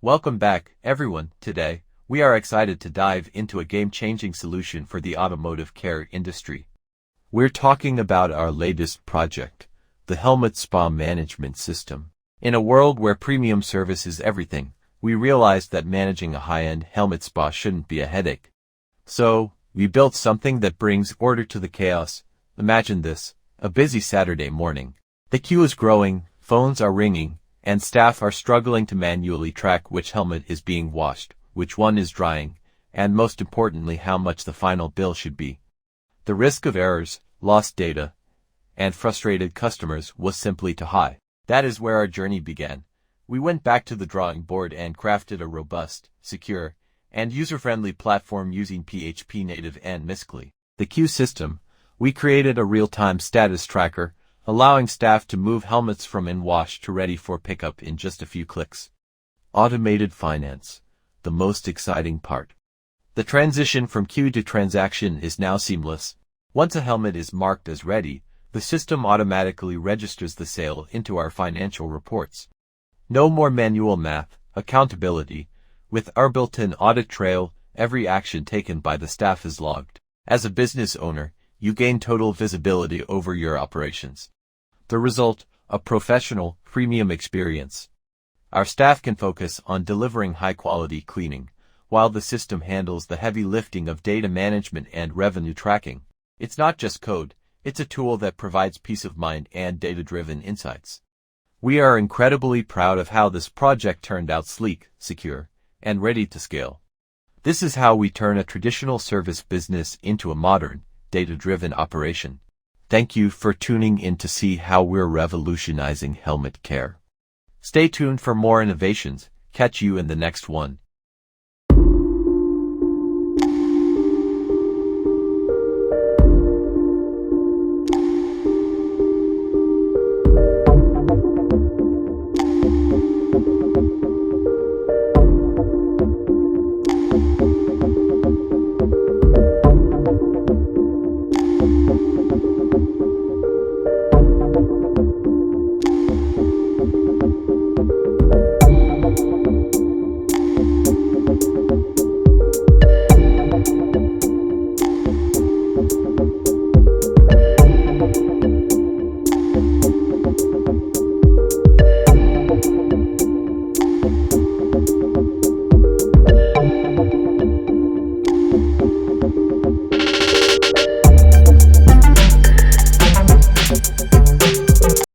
Welcome back, everyone. Today, we are excited to dive into a game-changing solution for the automotive care industry. We're talking about our latest project, the Helmet Spa Management System. In a world where premium service is everything, we realized that managing a high-end helmet spa shouldn't be a headache. So, we built something that brings order to the chaos. Imagine this, a busy Saturday morning. The queue is growing, phones are ringing, and staff are struggling to manually track which helmet is being washed, which one is drying, and most importantly how much the final bill should be. The risk of errors, lost data, and frustrated customers was simply too high. That is where our journey began. We went back to the drawing board and crafted a robust, secure, and user-friendly platform using PHP Native and Miscli. The Q system, we created a real-time status tracker, allowing staff to move helmets from in-wash to ready for pickup in just a few clicks. Automated finance, the most exciting part. The transition from queue to transaction is now seamless. Once a helmet is marked as ready, the system automatically registers the sale into our financial reports. No more manual math, accountability. With our built-in audit trail, every action taken by the staff is logged. As a business owner, you gain total visibility over your operations. The result, a professional, premium experience. Our staff can focus on delivering high-quality cleaning, while the system handles the heavy lifting of data management and revenue tracking. It's not just code, it's a tool that provides peace of mind and data-driven insights. We are incredibly proud of how this project turned out sleek, secure, and ready to scale. This is how we turn a traditional service business into a modern, data-driven operation. Thank you for tuning in to see how we're revolutionizing helmet care. Stay tuned for more innovations. Catch you in the next one.